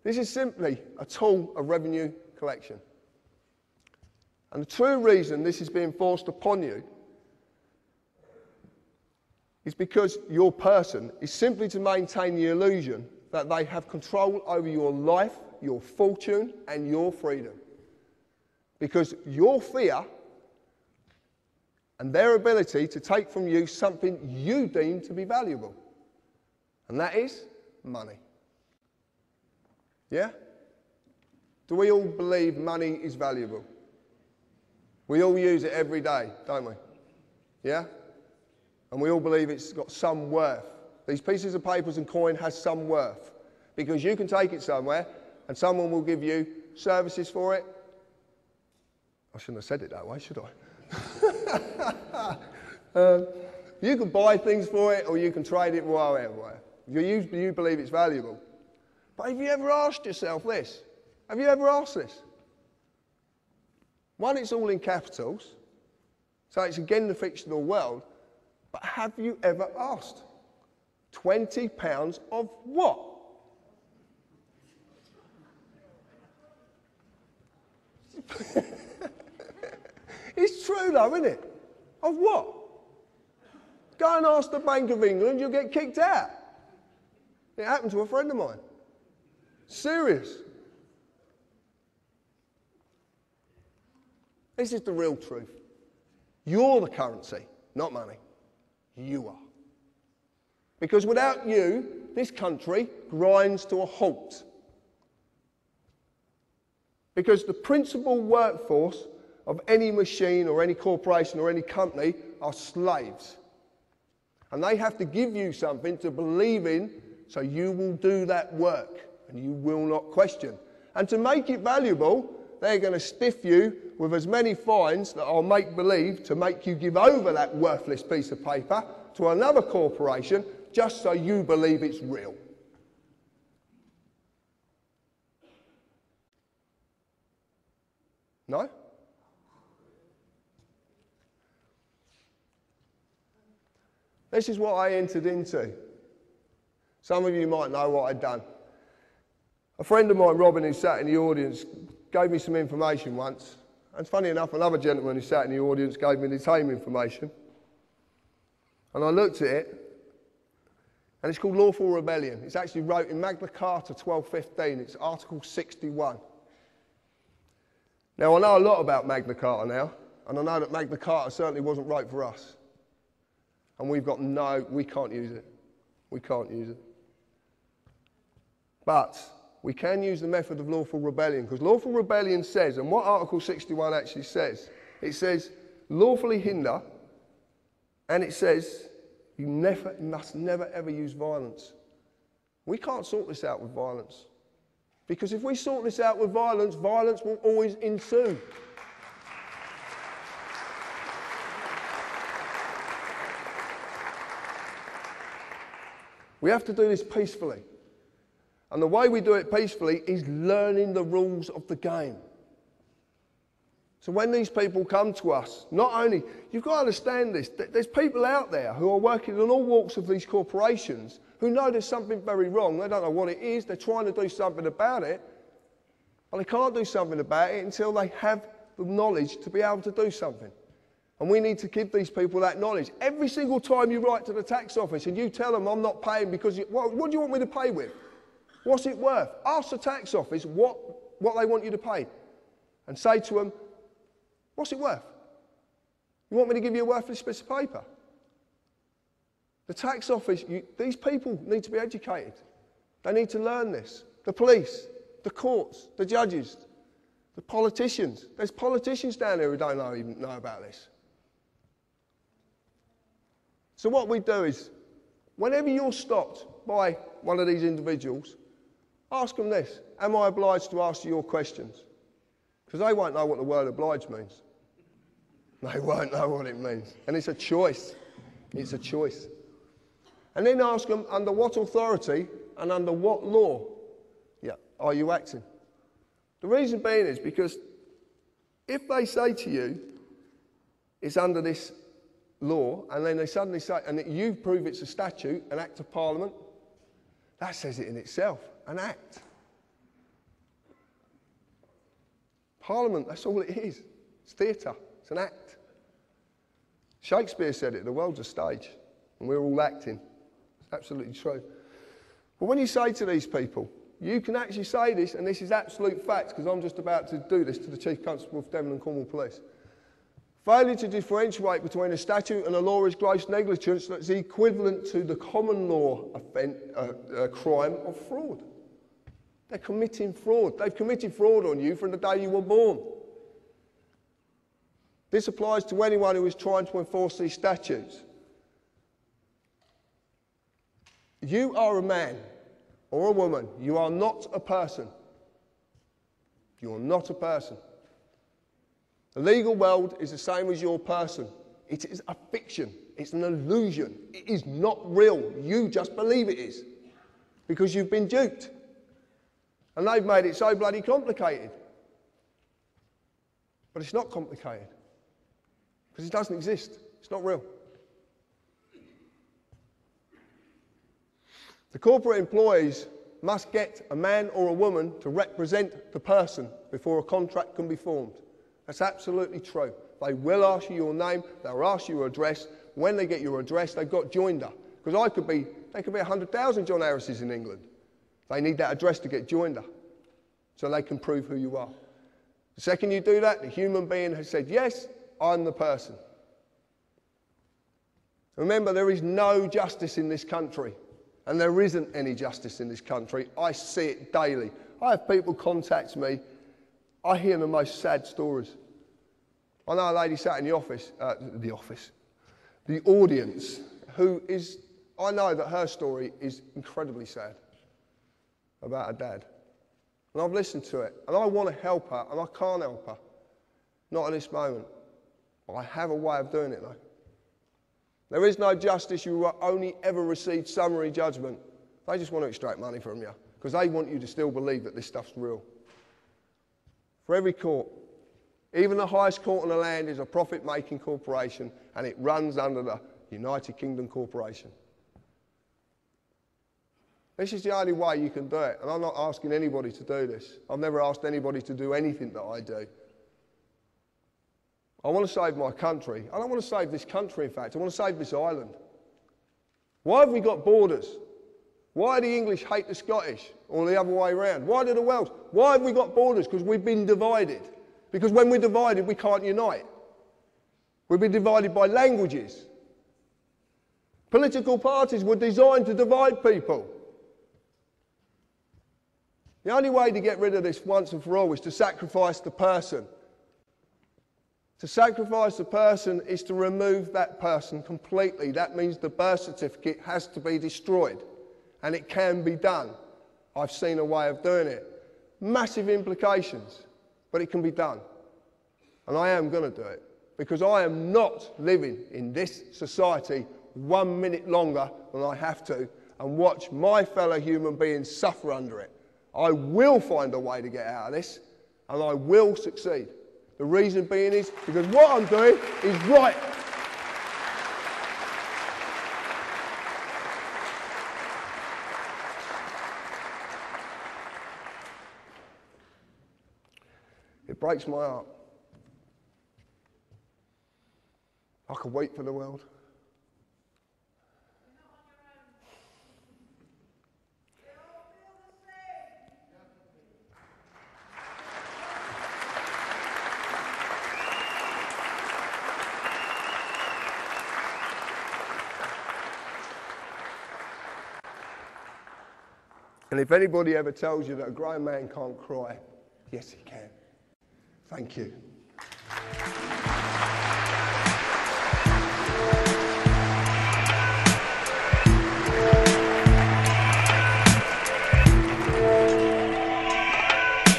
This is simply a tool of revenue collection. And the true reason this is being forced upon you is because your person is simply to maintain the illusion that they have control over your life, your fortune, and your freedom. Because your fear and their ability to take from you something you deem to be valuable. And that is money. Yeah? Do we all believe money is valuable? We all use it every day, don't we? Yeah? And we all believe it's got some worth. These pieces of papers and coin has some worth. Because you can take it somewhere and someone will give you services for it. I shouldn't have said it that way, should I? You can buy things for it or you can trade it whatever. You believe it's valuable. But have you ever asked yourself this? Have you ever asked this? One, it's all in capitals, so it's again the fictional world. But have you ever asked? £20 of what? It's true though, isn't it? Of what? Go and ask the Bank of England, you'll get kicked out. It happened to a friend of mine. Serious. This is the real truth. You're the currency, not money. You are. Because without you, this country grinds to a halt. Because the principal workforce of any machine or any corporation or any company are slaves. And they have to give you something to believe in so you will do that work and you will not question. And to make it valuable, they're going to stiff you with as many fines that are make-believe to make you give over that worthless piece of paper to another corporation just so you believe it's real. No? This is what I entered into. Some of you might know what I'd done. A friend of mine, Robin, who sat in the audience, gave me some information once. And funny enough, another gentleman who sat in the audience gave me the same information. And I looked at it, and it's called Lawful Rebellion. It's actually wrote in Magna Carta 1215. It's Article 61. Now, I know a lot about Magna Carta now, and I know that Magna Carta certainly wasn't right for us. And we can't use it. We can't use it. But we can use the method of lawful rebellion, because lawful rebellion says, and what Article 61 actually says, it says lawfully hinder, and it says you must never ever use violence. We can't sort this out with violence, because if we sort this out with violence, violence will always ensue. We have to do this peacefully. And the way we do it peacefully is learning the rules of the game. So when these people come to us, not only, you've got to understand this, there's people out there who are working in all walks of these corporations who know there's something very wrong. They don't know what it is. They're trying to do something about it. But they can't do something about it until they have the knowledge to be able to do something. And we need to give these people that knowledge. Every single time you write to the tax office and you tell them, I'm not paying because, what do you want me to pay with? What's it worth? Ask the tax office what they want you to pay. And say to them, what's it worth? You want me to give you a worthless piece of paper? The tax office, these people need to be educated. They need to learn this. The police, the courts, the judges, the politicians. There's politicians down there who don't even know about this. So what we do is, whenever you're stopped by one of these individuals, ask them this: am I obliged to ask you your questions? Because they won't know what the word obliged means. They won't know what it means. And it's a choice. It's a choice. And then ask them, under what authority and under what law are you acting? The reason being is because if they say to you, it's under this law, and then they suddenly say, and you prove it's a statute, an act of parliament, that says it in itself, an act. Parliament, that's all it is. It's theatre. It's an act. Shakespeare said it, the world's a stage, and we're all acting. It's absolutely true. But when you say to these people, you can actually say this, and this is absolute facts, because I'm just about to do this to the Chief Constable of Devon and Cornwall Police. Failure to differentiate between a statute and a law is gross negligence that's equivalent to the common law crime of fraud. They're committing fraud. They've committed fraud on you from the day you were born. This applies to anyone who is trying to enforce these statutes. You are a man or a woman. You are not a person. You are not a person. The legal world is the same as your person. It is a fiction. It's an illusion. It is not real. You just believe it is because you've been duped. And they've made it so bloody complicated. But it's not complicated because it doesn't exist. It's not real. The corporate employees must get a man or a woman to represent the person before a contract can be formed. That's absolutely true. They will ask you your name, they'll ask you your address. When they get your address, they've got joinder. Because there could be 100,000 John Harrises in England. They need that address to get joinder, so they can prove who you are. The second you do that, the human being has said, yes, I'm the person. Remember, there is no justice in this country, and there isn't any justice in this country. I see it daily. I have people contact me. I hear the most sad stories. I know a lady sat in the audience, who is, I know that her story is incredibly sad about her dad. And I've listened to it, and I want to help her, and I can't help her. Not at this moment. I have a way of doing it, though. There is no justice. You will only ever receive summary judgment. They just want to extract money from you, because they want you to still believe that this stuff's real. For every court, even the highest court in the land is a profit-making corporation, and it runs under the United Kingdom Corporation. This is the only way you can do it, and I'm not asking anybody to do this. I've never asked anybody to do anything that I do. I want to save my country. I don't want to save this country, in fact. I want to save this island. Why have we got borders? Why do the English hate the Scottish, or the other way around? Why do the Welsh? Why have we got borders? Because we've been divided. Because when we're divided, we can't unite. We've been divided by languages. Political parties were designed to divide people. The only way to get rid of this once and for all is to sacrifice the person. To sacrifice the person is to remove that person completely. That means the birth certificate has to be destroyed. And it can be done. I've seen a way of doing it. Massive implications, but it can be done. And I am going to do it, because I am not living in this society 1 minute longer than I have to and watch my fellow human beings suffer under it. I will find a way to get out of this, and I will succeed. The reason being is because what I'm doing is right. It breaks my heart. I could wait for the world. And if anybody ever tells you that a grown man can't cry, yes, he can. Thank you.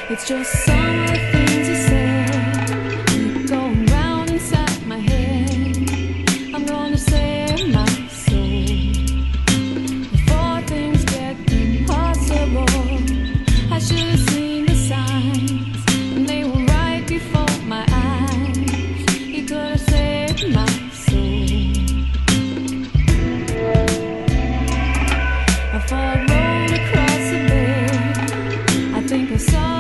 It's just some of the things you said keep going round inside my head. I'm gonna save my soul before things get impossible. I should have seen the signs, and they were right before my eyes. He could have saved my soul. I followed across the bed. I think I saw